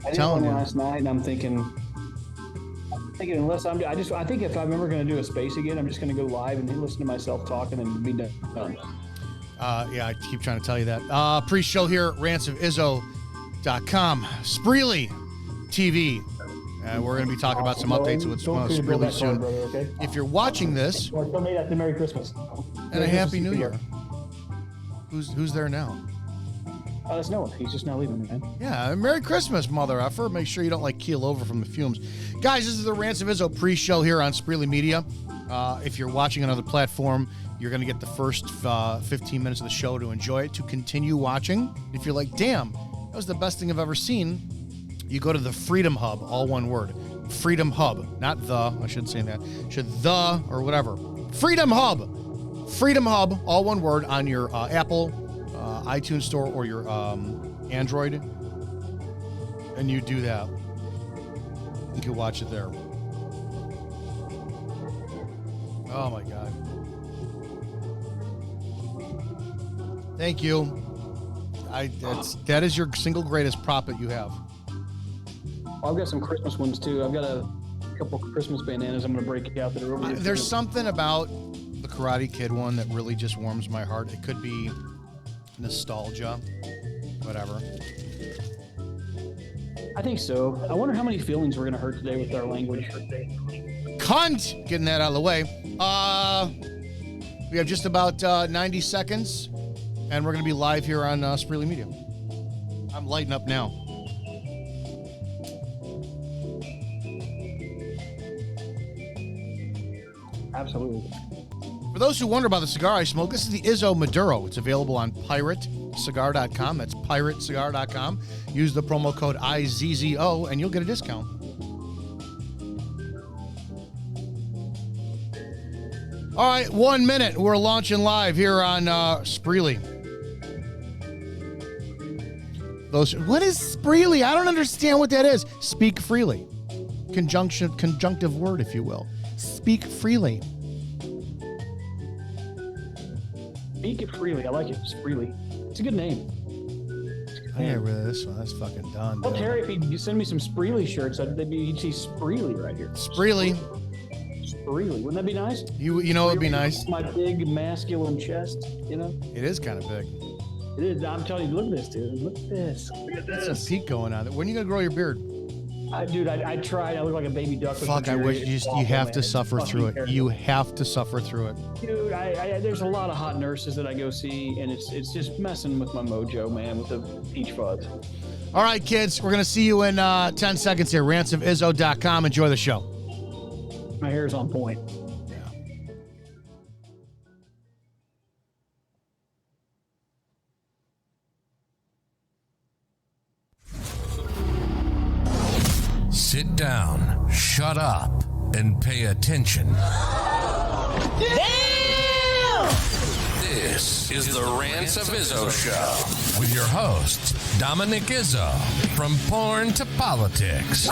I did one last night, and I'm thinking unless I think if I'm ever going to do a space again, I'm just going to go live and listen to myself talking and be done. Yeah, I keep trying to tell you that. Pre-show here at rantsofizzo.com. Spreely TV. We're going to be talking about some updates with Spreely soon. Brother, okay? If you're watching this, or tell me that Merry Christmas and a Happy New Year. Who's there now? That's Noah. He's just now leaving, man. Yeah, Merry Christmas, mother effer. Make sure you don't keel over from the fumes. Guys, this is the Rants of Izzo pre-show here on Spreely Media. If you're watching another platform, you're going to get the first 15 minutes of the show to enjoy it, to continue watching. If you're like, damn, that was the best thing I've ever seen, you go to the Freedom Hub, all one word. Freedom Hub, not the, I shouldn't say that. The, or whatever. Freedom Hub. Freedom Hub, all one word, on your Apple iTunes store or your Android, and you do that. You can watch it there. Oh my God. Thank you. That is your single greatest profit you have. I've got some Christmas ones too. I've got a couple Christmas bandanas I'm going to break out that are over There's something about the Karate Kid one that really just warms my heart. It could be nostalgia, whatever. I think so. I wonder how many feelings we're going to hurt today with our language. Cunt! Getting that out of the way. We have just about 90 seconds, and we're going to be live here on Spreely Media. I'm lighting up now. Absolutely. For those who wonder about the cigar I smoke, this is the Izzo Maduro. It's available on piratecigar.com. That's piratecigar.com. Use the promo code IZZO, and you'll get a discount. All right, 1 minute. We're launching live here on Spreely. What is Spreely? I don't understand what that is. Speak freely. Conjunctive word, if you will. Speak freely. Speak it freely. I like it. Spreely. It's a good name. I ain't rid of this one. That's fucking done. Well, Terry, if you send me some Spreely shirts, you'd see Spreely right here. Spreely. Spreely. Wouldn't that be nice? You know it would be nice. My big masculine chest, you know? It is kind of big. It is. I'm telling you, look at this, dude. Look at this. Look at this. That's a peak going on. When are you going to grow your beard? Dude, I tried. I look like a baby duck. Fuck, I wish you have to suffer through it. You have to suffer through it. Dude, there's a lot of hot nurses that I go see, and it's just messing with my mojo, man, with the peach fuzz. All right, kids, we're going to see you in 10 seconds here. rantsofizzo.com. Enjoy the show. My hair's on point. Sit down, shut up, and pay attention. Damn! This is the Rants of Izzo Show with your host, Dominick Izzo, from porn to politics.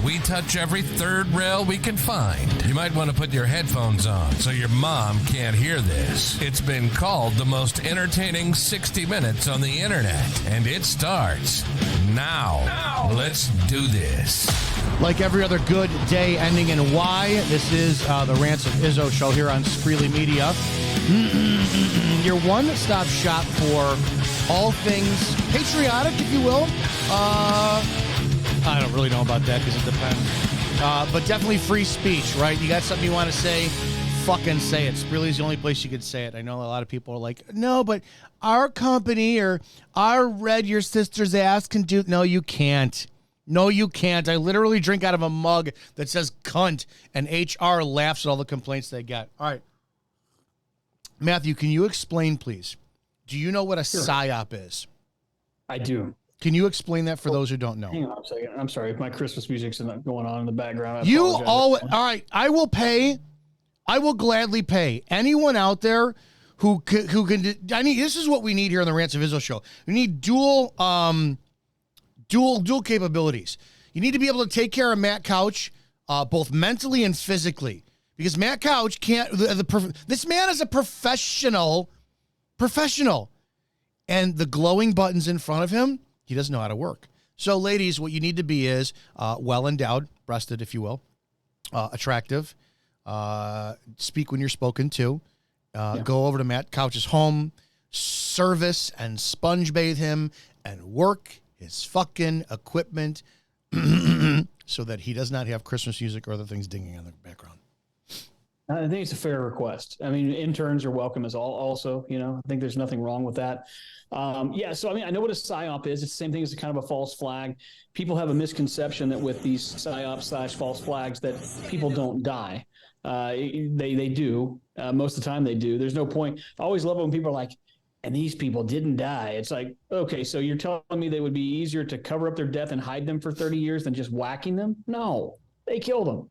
We touch every third rail we can find. You might want to put your headphones on so your mom can't hear this. It's been called the most entertaining 60 minutes on the internet, and it starts now. Let's do this. Like every other good day ending in Y, this is the Rants of Izzo Show here on Spreely Media. Your one-stop shop for all things patriotic, if you will. I don't really know about that because it depends. But definitely free speech, right? You got something you want to say, fucking say it. Spreely's the only place you could say it. I know a lot of people are like, no, but our company or our Red Your Sister's Ass can do... No, you can't. No, you can't. I literally drink out of a mug that says cunt, and HR laughs at all the complaints they get. All right. Matthew, can you explain, please? Do you know what a Psyop is? I do. Can you explain that for those who don't know? Hang on a second. I'm sorry if my Christmas music's not going on in the background. All right. I will gladly pay anyone out there who can. I mean, this is what we need here on the Rants of Izzo Show. We need dual capabilities. You need to be able to take care of Matt Couch, both mentally and physically, because Matt Couch can't. This man is a professional, and the glowing buttons in front of him, he doesn't know how to work. So, ladies, what you need to be is well-endowed, breasted, if you will, attractive, speak when you're spoken to, go over to Matt Couch's home, service and sponge bathe him, and work his fucking equipment so that he does not have Christmas music or other things dinging on the background. I think it's a fair request. I mean, interns are welcome as also, I think there's nothing wrong with that. So, I mean, I know what a Psyop is. It's the same thing as a kind of a false flag. People have a misconception that with these Psyop/false flags that people don't die. They do. Most of the time they do. There's no point. I always love it when people are like, and these people didn't die. It's like, okay, so you're telling me they would be easier to cover up their death and hide them for 30 years than just whacking them? No, they killed them.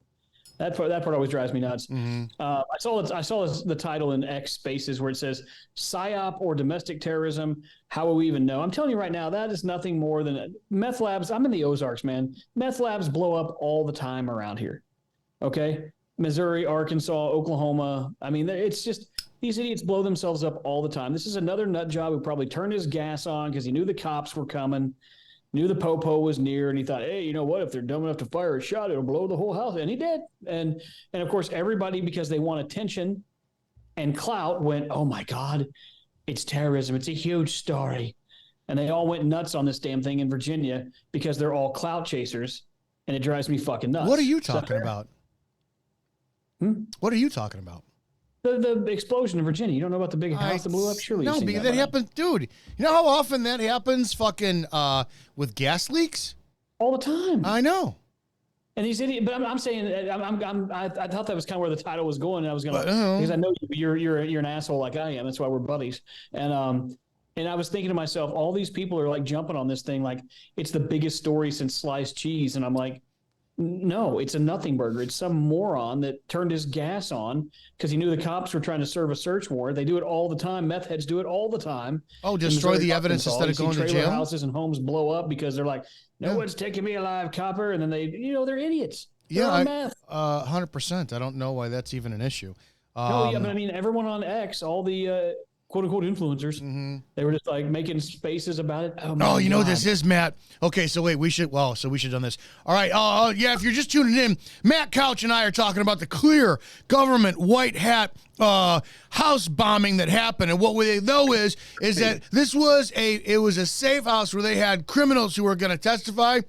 That part always drives me nuts. Mm-hmm. I saw the title in X Spaces where it says Psyop or domestic terrorism. How will we even know? I'm telling you right now, that is nothing more than meth labs. I'm in the Ozarks, man. Meth labs blow up all the time around here. Okay, Missouri, Arkansas, Oklahoma. I mean, it's just these idiots blow themselves up all the time. This is another nut job who probably turned his gas on because he knew the cops were coming. Knew the popo was near, and he thought, hey, you know what? If they're dumb enough to fire a shot, it'll blow the whole house. And he did. And of course, everybody, because they want attention and clout, went, oh, my God, it's terrorism. It's a huge story. And they all went nuts on this damn thing in Virginia because they're all clout chasers, and it drives me fucking nuts. What are you talking about? What are you talking about? The explosion in Virginia. You don't know about the big house that blew up? Surely no, because that happens, dude. You know how often that happens fucking with gas leaks? All the time. I know. And these idiots, but I'm saying, I thought that was kind of where the title was going. And I was going to, Uh-oh. because I know you're an asshole like I am. That's why we're buddies. And I was thinking to myself, all these people are like jumping on this thing like it's the biggest story since sliced cheese. And I'm like, no, it's a nothing burger. It's some moron that turned his gas on because he knew the cops were trying to serve a search warrant. They do it all the time. Meth heads do it all the time. Oh, destroy the evidence instead of going to jail? Houses and homes blow up because they're like, no one's taking me alive, copper. And then they're idiots. They're on meth. 100%. I don't know why that's even an issue. But I mean, everyone on X, all the quote unquote influencers, they were just like making spaces about it. Oh, you know what this is, Matt? Okay, so wait, we should have done this. All right, if you're just tuning in, Matt Couch and I are talking about the clear government white hat house bombing that happened. And what we know is that this was a safe house where they had criminals who were going to testify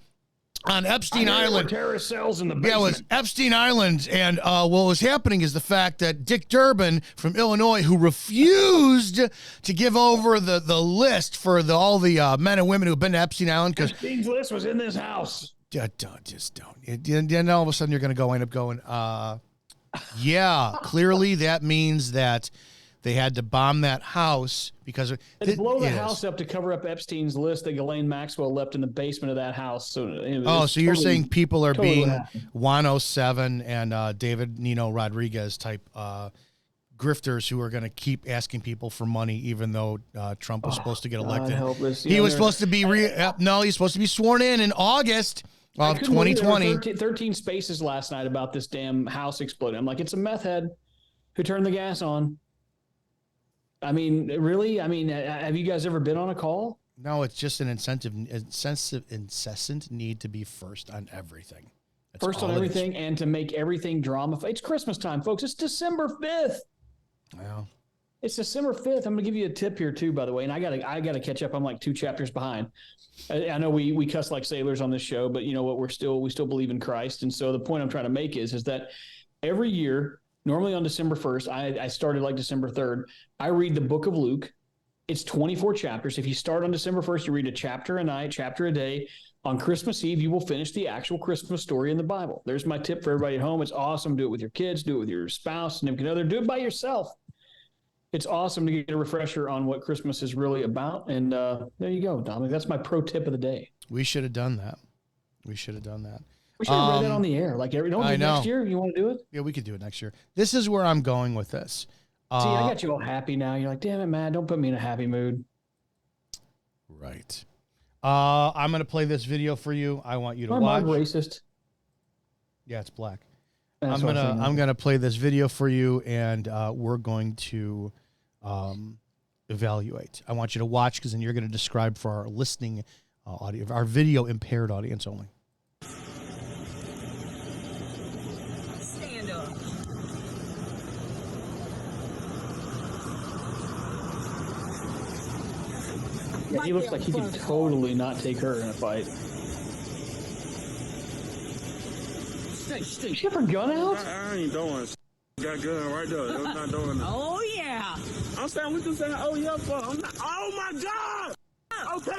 on Epstein Island. Terrorist cells in the basement. Yeah, it was Epstein Island. And what was happening is the fact that Dick Durbin from Illinois, who refused to give over the list for all the men and women who have been to Epstein Island. Because Epstein's list was in this house. Don't. And then all of a sudden you're going to end up going, yeah, clearly that means that they had to bomb that house because they blow the house up to cover up Epstein's list that Ghislaine Maxwell left in the basement of that house. So, so you're saying people are being 107 and David Nino Rodriguez type grifters who are going to keep asking people for money, even though Trump was supposed to get elected. He was supposed to be he's supposed to be sworn in August of 2020. 13 spaces last night about this damn house exploding. I'm like, it's a meth head who turned the gas on. I mean, really? I mean, have you guys ever been on a call? No, it's just an incessant need to be first on everything. That's first on everything and to make everything drama. It's Christmas time, folks. It's December 5th. Well, it's December 5th. I'm going to give you a tip here too, by the way. And I gotta catch up. I'm like 2 chapters behind. I know we cuss like sailors on this show, but you know what? We still believe in Christ. And so the point I'm trying to make is that every year, normally on December 1st, I started like December 3rd. I read the book of Luke. It's 24 chapters. If you start on December 1st, you read a chapter a night, chapter a day. On Christmas Eve, you will finish the actual Christmas story in the Bible. There's my tip for everybody at home. It's awesome. Do it with your kids. Do it with your spouse, significant other. Do it by yourself. It's awesome to get a refresher on what Christmas is really about. And there you go, Dominic. That's my pro tip of the day. We should have done that. We should have read that on the air. Like next year, you want to do it? Yeah, we could do it next year. This is where I'm going with this. See, I got you all happy now. You're like, damn it, man, don't put me in a happy mood. Right. I'm going to play this video for you. I want you to watch. I'm racist. Yeah, it's black. I'm gonna play this video for you, and we're going to evaluate. I want you to watch because then you're going to describe for our listening audio, our video impaired audience only. Stand up. Yeah, he looks like he could totally not take her in a fight. Stay. She have her gun out? I ain't doing got gun right there. I'm not doing that. Oh, yeah. I'm saying we just saying, oh yeah, fuck. I'm not, oh my god. Okay.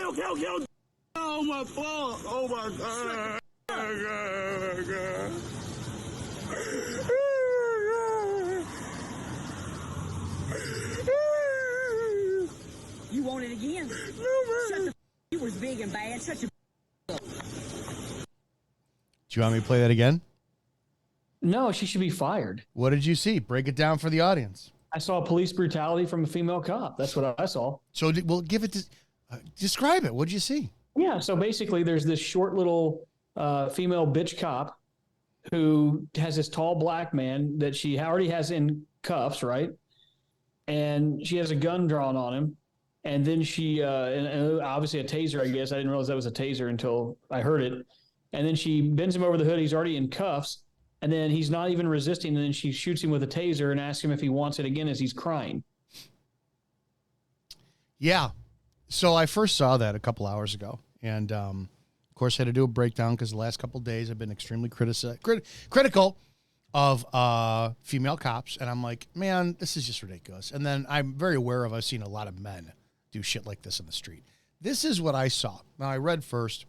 Oh my fuck. Oh my god. Oh god. You want it again? No, man. Shut the You was big and bad. Shut your Do you want me to play that again? No, she should be fired. What did you see? Break it down for the audience. I saw police brutality from a female cop. That's what I saw. So we'll give it to describe it. What did you see? Yeah, so basically there's this short little female bitch cop who has this tall black man that she already has in cuffs, right? And she has a gun drawn on him. And then she, and obviously a taser, I guess. I didn't realize that was a taser until I heard it. And then she bends him over the hood. He's already in cuffs. And then he's not even resisting. And then she shoots him with a taser and asks him if he wants it again as he's crying. Yeah. So I first saw that a couple hours ago. And, of course, had to do a breakdown because the last couple of days I've been extremely critical of female cops. And I'm like, man, this is just ridiculous. And then I'm very aware of I've seen a lot of men do shit like this in the street. This is what I saw. Now, I read first.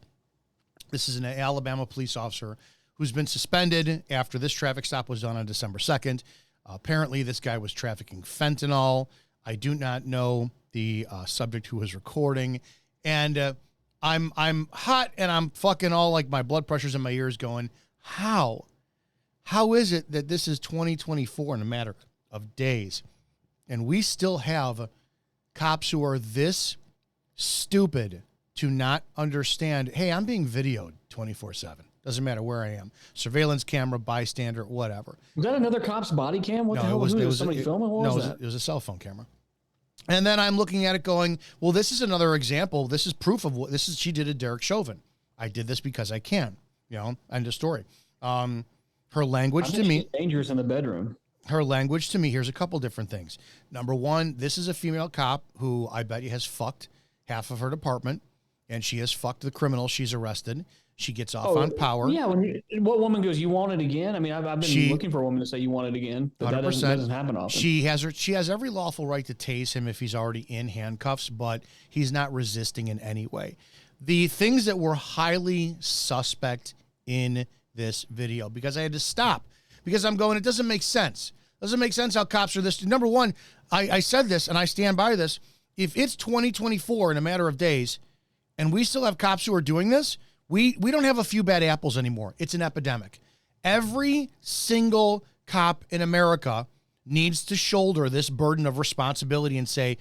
This is an Alabama police officer who's been suspended after this traffic stop was done on December 2nd. Apparently, this guy was trafficking fentanyl. I do not know the subject who was recording. And I'm hot and I'm fucking all like my blood pressure's in my ears going, how? How is it that this is 2024 in a matter of days and we still have cops who are this stupid to not understand, hey, I'm being videoed 24/7. Doesn't matter where I am. Surveillance camera, bystander, whatever. Was that another cop's body cam? What the hell was somebody filming? What was that? It was a cell phone camera. And then I'm looking at it going, well, this is another example. This is proof of what this is. She did a Derek Chauvin. I did this because I can, end of story. Her language to me. Dangerous in the bedroom. Her language to me, here's a couple different things. Number one, this is a female cop who I bet you has fucked half of her department, and she has fucked the criminal she's arrested. She gets off on power. Yeah, what woman goes, you want it again? I mean, I've been looking for a woman to say you want it again, but 100%, that doesn't happen often. She has every lawful right to tase him if he's already in handcuffs, but he's not resisting in any way. The things that were highly suspect in this video, because I had to stop, because I'm going, it doesn't make sense. Doesn't make sense how cops are this. Number one, I said this, and I stand by this. If it's 2024 in a matter of days, and we still have cops who are doing this, we don't have a few bad apples anymore. It's an epidemic. Every single cop in America needs to shoulder this burden of responsibility and say,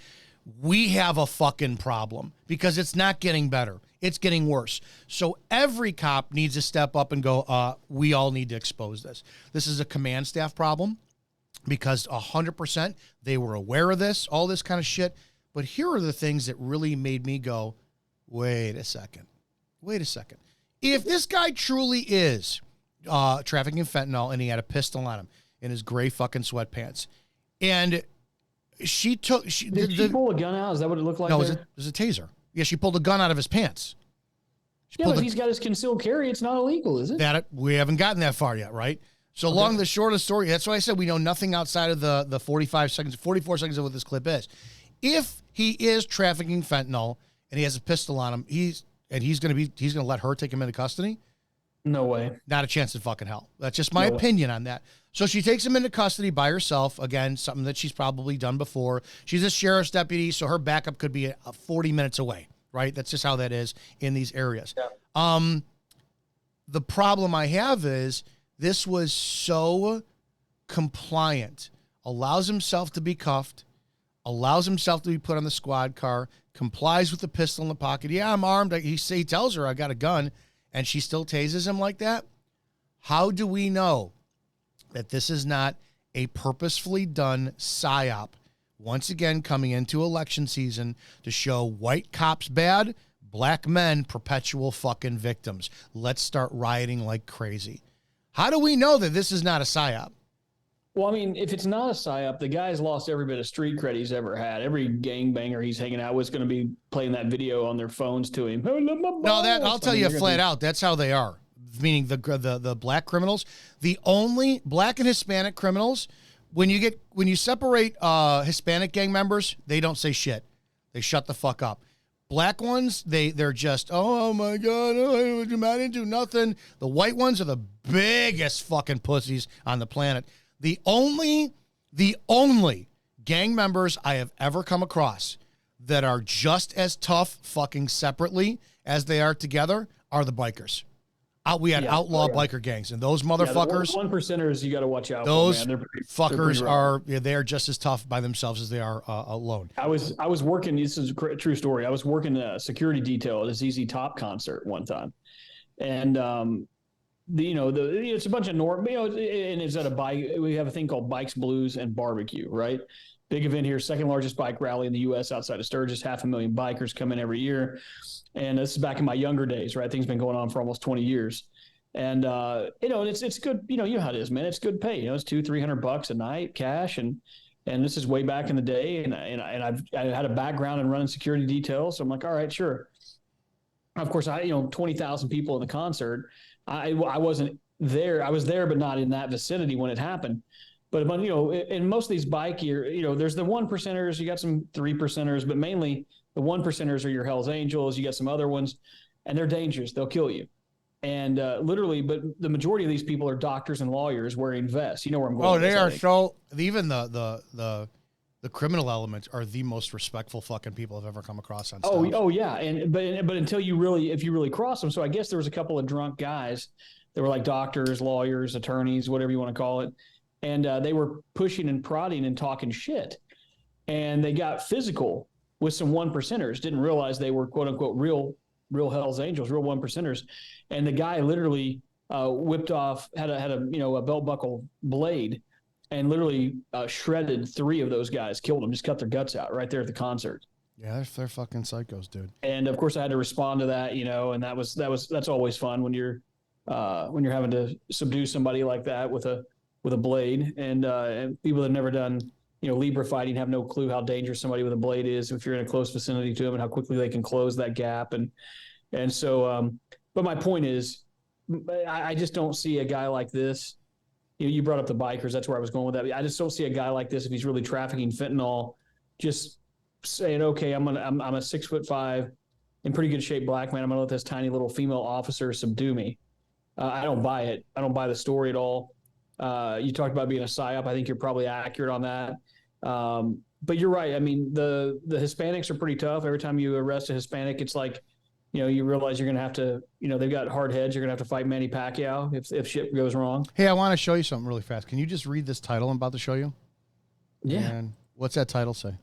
we have a fucking problem, because it's not getting better. It's getting worse. So every cop needs to step up and go, we all need to expose this. This is a command staff problem, because 100% they were aware of this, all this kind of shit. But here are the things that really made me go, wait a second. If this guy truly is trafficking fentanyl and he had a pistol on him in his gray fucking sweatpants, and did she pull a gun out? Is that what it looked like? No, it was a taser. Yeah, she pulled a gun out of his pants. But he's got his concealed carry. It's not illegal, is it? We haven't gotten that far yet, right? So long the short of the story, that's why I said we know nothing outside of the 44 seconds of what this clip is. If he is trafficking fentanyl and he has a pistol on him, he's gonna let her take him into custody? No way. Not a chance in fucking hell. That's just my opinion on that. So she takes him into custody by herself. Again, something that she's probably done before. She's a sheriff's deputy, so her backup could be 40 minutes away, right? That's just how that is in these areas. Yeah. The problem I have is this was so compliant. Allows himself to be cuffed. Allows himself to be put on the squad car. Complies with the pistol in the pocket. Yeah, I'm armed. He tells her I got a gun. And she still tases him like that? How do we know that this is not a purposefully done psyop, once again coming into election season to show white cops bad, Black men, perpetual fucking victims. Let's start rioting like crazy. How do we know that this is not a psyop? Well, I mean, if it's not a psyop, the guy's lost every bit of street cred he's ever had. Every gangbanger he's hanging out with is going to be playing that video on their phones to him. No, that I'll tell you flat out. That's how they are. Meaning the black criminals, the only black and Hispanic criminals. When you separate Hispanic gang members, they don't say shit. They shut the fuck up. Black ones, they're just, oh my God, I didn't do nothing. The white ones are the biggest fucking pussies on the planet. The only gang members I have ever come across that are just as tough fucking separately as they are together are the bikers. We had outlaw biker gangs, and those motherfuckers. The one percenters you got to watch out those for, man. Fuckers they're just as tough by themselves as they are alone. I was working. This is a true story. I was working a security detail at a ZZ Top concert one time, and it's a bunch of and it's at a bike. We have a thing called Bikes, Blues, and Barbecue, right? Big event here, second largest bike rally in the U.S. outside of Sturgis. 500,000 bikers come in every year. And this is back in my younger days, right? Things been going on for almost 20 years. And, it's good. You know how it is, man. It's good pay. It's $200-300 a night cash. And this is way back in the day. And I had a background in running security details. So I'm like, all right, sure. Of course, 20,000 people in the concert. I wasn't there. I was there, but not in that vicinity when it happened. But in most of these bike gear, there's the 1%ers, you got some 3%ers, but mainly the 1%ers are your Hell's Angels. You got some other ones, and they're dangerous. They'll kill you. And literally, but the majority of these people are doctors and lawyers wearing vests. You know where I'm going. Oh, they are so. Even the criminal elements are the most respectful fucking people I've ever come across on stage. Oh yeah, but until if you really cross them. So I guess there was a couple of drunk guys that were like doctors, lawyers, attorneys, whatever you want to call it. And they were pushing and prodding and talking shit. And they got physical with some 1%ers, didn't realize they were, quote unquote, real Hell's Angels, real 1%ers. And the guy literally whipped off, had a belt buckle blade and literally shredded 3 of those guys, killed them, just cut their guts out right there at the concert. Yeah, they're fucking psychos, dude. And of course I had to respond to that, and that's always fun when you're having to subdue somebody like that with a blade, and people that have never done, Libra fighting have no clue how dangerous somebody with a blade is if you're in a close vicinity to them and how quickly they can close that gap. And so, but my point is, I just don't see a guy like this. You brought up the bikers. That's where I was going with that. I just don't see a guy like this, if he's really trafficking fentanyl, just saying, okay, I'm a 6'5", in pretty good shape black man. I'm going to let this tiny little female officer subdue me. I don't buy it. I don't buy the story at all. You talked about being a psyop. I think you're probably accurate on that. But you're right. I mean, the Hispanics are pretty tough. Every time you arrest a Hispanic, it's like, you realize you're going to have to, they've got hard heads. You're going to have to fight Manny Pacquiao if shit goes wrong. Hey, I want to show you something really fast. Can you just read this title I'm about to show you? Yeah. And what's that title say?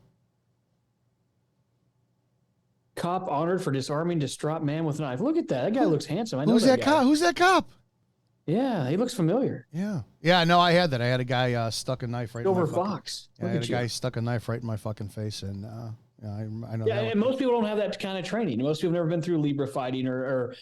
Cop honored for disarming distraught man with knife. Look at that. That guy looks handsome. I know Who's that cop? Who's that cop? Yeah, he looks familiar. Yeah. No, I had that. I had a guy stuck a knife right. Silver in my Fox. I had a guy stuck a knife right in my fucking face, and I know. Yeah, and most people don't have that kind of training. Most people have never been through Libra fighting or